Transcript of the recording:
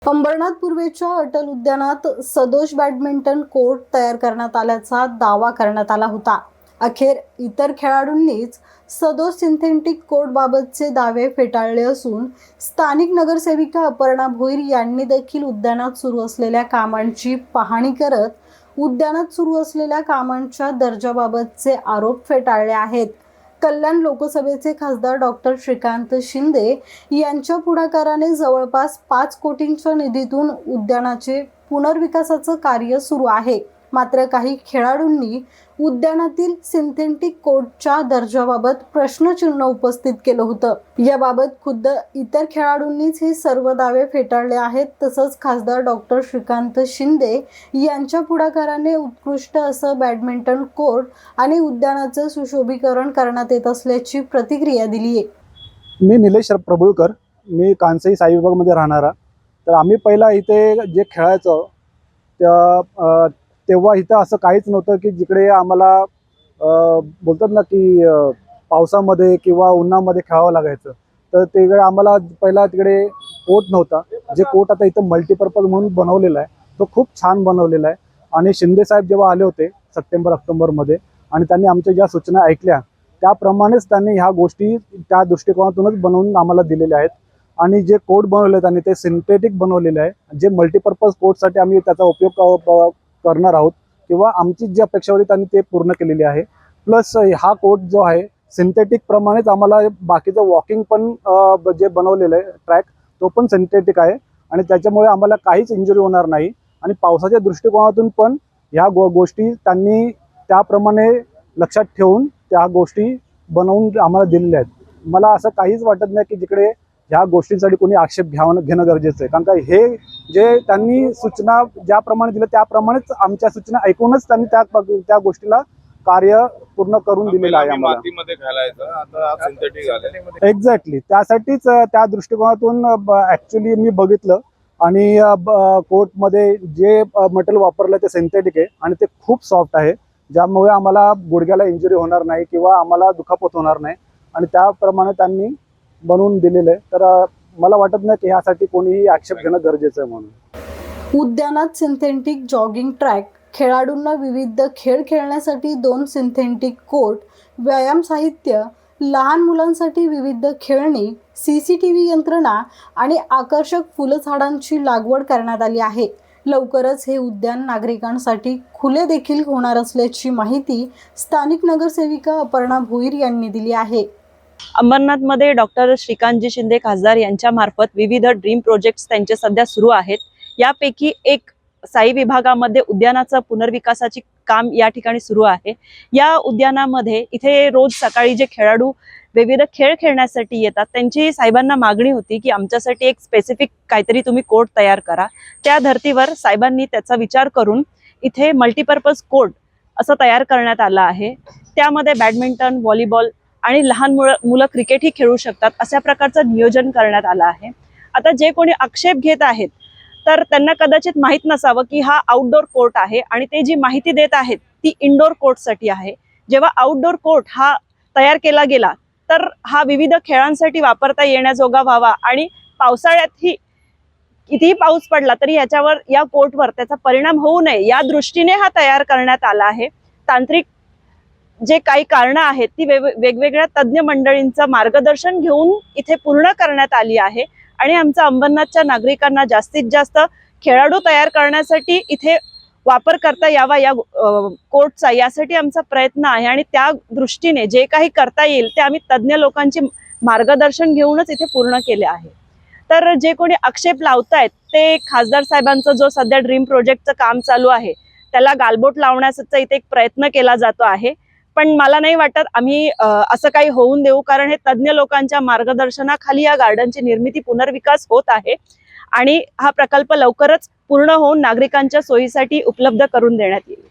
अंबरनाथ पूर्वेच्या अटल उद्यानात सदोष बॅडमिंटन कोर्ट तयार करण्यात आल्याचा दावा करण्यात आला होता। अखेर इतर खेळाडूंनीच सदोष सिंथेटिक कोर्टबाबतचे दावे फेटाळले असून स्थानिक नगरसेविका अपर्णा भोईर यांनी देखील उद्यानात सुरू असलेल्या कामांची पाहणी करत उद्यानात सुरू असलेल्या कामांच्या दर्जाबाबतचे आरोप फेटाळले आहेत। कल्याण लोकसभेचे खासदार डॉक्टर श्रीकांत शिंदे यांच्या पुढाकाराने जवळपास 5 कोटींच्या निधीतून उद्यानाचे पुनर्विकासाचं कार्य सुरू आहे। मात्र काही खेळाडूंनी उद्यानातील सिंथेटिक कोर्टच्या दर्जाबाबत प्रश्नचिन्ह उपस्थित केलं होतं। याबाबत खुद्द इतर खेळाडूंनीच हे सर्व दावे फेटाळले आहेत। तसंच खासदार डॉक्टर श्रीकांत शिंदे यांच्या पुढाकाराने उत्कृष्ट असं बॅडमिंटन कोर्ट आणि उद्यानाचं सुशोभीकरण करण्यात येत असल्याची प्रतिक्रिया दिली आहे। मी निलेश प्रभुळकर, मी कांसई साई विभागमध्ये राहणारा। तर आम्ही पहिला इथे जे खेळायचो तेव्हा इथं असं काहीच नव्हतं की जिकडे आम्हाला बोलतात ना की पावसामध्ये किंवा उन्हामध्ये खेळावं लागायचं। तर तिकडे आम्हाला पहिला तिकडे कोर्ट नव्हता। जे कोर्ट आता इथं मल्टीपर्पज म्हणून बनवलेला आहे तो खूप छान बनवलेला आहे। आणि शिंदे साहेब जेव्हा आले होते सप्टेंबर-ऑक्टोबरमध्ये आणि त्यांनी आमच्या ज्या सूचना ऐकल्या त्याप्रमाणेच त्यांनी ह्या गोष्टी त्या दृष्टिकोनातूनच बनवून आम्हाला दिलेल्या आहेत। आणि जे कोर्ट बनवले त्यांनी ते सिंथेटिक बनवलेले आहे। जे मल्टीपर्पज कोर्टसाठी आम्ही त्याचा उपयोग करणार आहोत किंवा आमची जी अपेक्षा होती त्यांनी ते पूर्ण केलेली आहे। प्लस हा कोर्ट जो आहे सिंथेटिक प्रमाणेच आम्हाला बाकीचं वॉकिंग पण जे बनवलेलं आहे ट्रॅक तो पण सिंथेटिक आहे आणि त्याच्यामुळे आम्हाला काहीच इंजुरी होणार नाही। आणि पावसाच्या दृष्टिकोनातून पण ह्या गोष्टी त्यांनी त्याप्रमाणे लक्षात ठेवून त्या गोष्टी बनवून आम्हाला दिलेल्या आहेत। मला असं काहीच वाटत नाही की जिकडे ह्या गोष्टींसाठी कोणी आक्षेप घेणं गरजेचं आहे, कारण का हे जे त्यांनी सूचना ज्याप्रमाणे दिल्या त्याप्रमाणेच आमच्या सूचना ऐकूनच त्यांनी त्या गोष्टीला कार्य पूर्ण करून दिलेलं आहे आम्हाला। मातीमध्ये घालायचं आता सिंथेटिक झालं एक्झॅक्टली त्यासाठीच त्या दृष्टिकोनातून ऍक्च्युली मी बघितलं आणि कोर्टमध्ये जे मटेरियल वापरलं ते सिंथेटिक आहे आणि ते खूप सॉफ्ट आहे, ज्यामुळे आम्हाला गुडघ्याला इंजुरी होणार नाही किंवा आम्हाला दुखापत होणार नाही आणि त्याप्रमाणे त्यांनी बनवून दिलेलं आहे। तर मला वाटत नाही की यासाठी कोणीही आक्षेप घेणं गरजेचं आहे म्हणून। उद्यानात सिंथेटिक जॉगिंग ट्रॅक, खेळाडूंना विविध खेळ खेळण्यासाठी 2 सिंथेटिक कोर्ट, व्यायाम साहित्य, लहान मुलांसाठी विविध खेळणी, CCTV यंत्रणा आणि आकर्षक फुलझाडांची लागवड करण्यात आली आहे। लवकरच हे उद्यान नागरिकांसाठी खुले देखील होणार असल्याची माहिती स्थानिक नगरसेविका अपर्णा भोईर यांनी दिली आहे। अंबरनाथमध्ये डॉक्टर श्रीकांतजी शिंदे खासदार यांच्या मार्फत विविध ड्रीम प्रोजेक्ट्स त्यांचे सध्या सुरू आहेत। यापैकी एक साई विभागामध्ये उद्यानाचं पुनर्विकासाची काम या ठिकाणी सुरू आहे। या उद्यानामध्ये इथे रोज सकाळी जे खेळाडू विविध खेळ खेळण्यासाठी येतात त्यांची साहेबांना मागणी होती की आमच्यासाठी एक स्पेसिफिक काहीतरी तुम्ही कोर्ट तयार करा। त्या धर्तीवर साहेबांनी त्याचा विचार करून इथे मल्टीपर्पज कोर्ट असं तयार करण्यात आलं आहे। त्यामध्ये बॅडमिंटन, व्हॉलीबॉल आणि लहान मुलं क्रिकेटही खेळू शकतात अशा प्रकारचं नियोजन करण्यात आलं आहे। आता जे कोणी आक्षेप घेत आहेत तर त्यांना कदाचित माहीत नसावं की हा आउटडोर कोर्ट आहे आणि ते जी माहिती देत आहेत ती इनडोर कोर्टसाठी आहे। जेव्हा आउटडोर कोर्ट हा तयार केला गेला तर हा विविध खेळांसाठी वापरता येण्याजोगा व्हावा आणि पावसाळ्यातही कितीही पाऊस पडला तरी याच्यावर या कोर्टवर त्याचा परिणाम होऊ नये या दृष्टीने हा तयार करण्यात आला आहे। तांत्रिक जे काही कारणं आहेत ती वेगवेगळ्या तज्ञ मंडळींचं मार्गदर्शन घेऊन इथे पूर्ण करण्यात आली आहे आणि आमच्या अंबरनाथच्या नागरिकांना जास्तीत जास्त खेळाडू तयार करण्यासाठी इथे वापर करता यावा या कोर्टचा, यासाठी आमचा प्रयत्न आहे आणि त्या दृष्टीने जे काही करता येईल ते आम्ही तज्ञ लोकांचे मार्गदर्शन घेऊनच इथे पूर्ण केले आहे। तर जे कोणी आक्षेप लावतायत ते खासदार साहेबांचं जो सध्या ड्रीम प्रोजेक्टचं काम चालू आहे त्याला गालबोट लावण्याचा इथे एक प्रयत्न केला जातो आहे। पण मला नाही वाटत आम्ही असं काही होऊन देऊ, कारण हे तज्ञ लोकांच्या मार्गदर्शनाखाली या गार्डनची निर्मिती पुनर्विकास होत आहे आणि हा प्रकल्प लवकरच पूर्ण होऊन नागरिकांच्या सोयीसाठी उपलब्ध करून देण्यात येईल।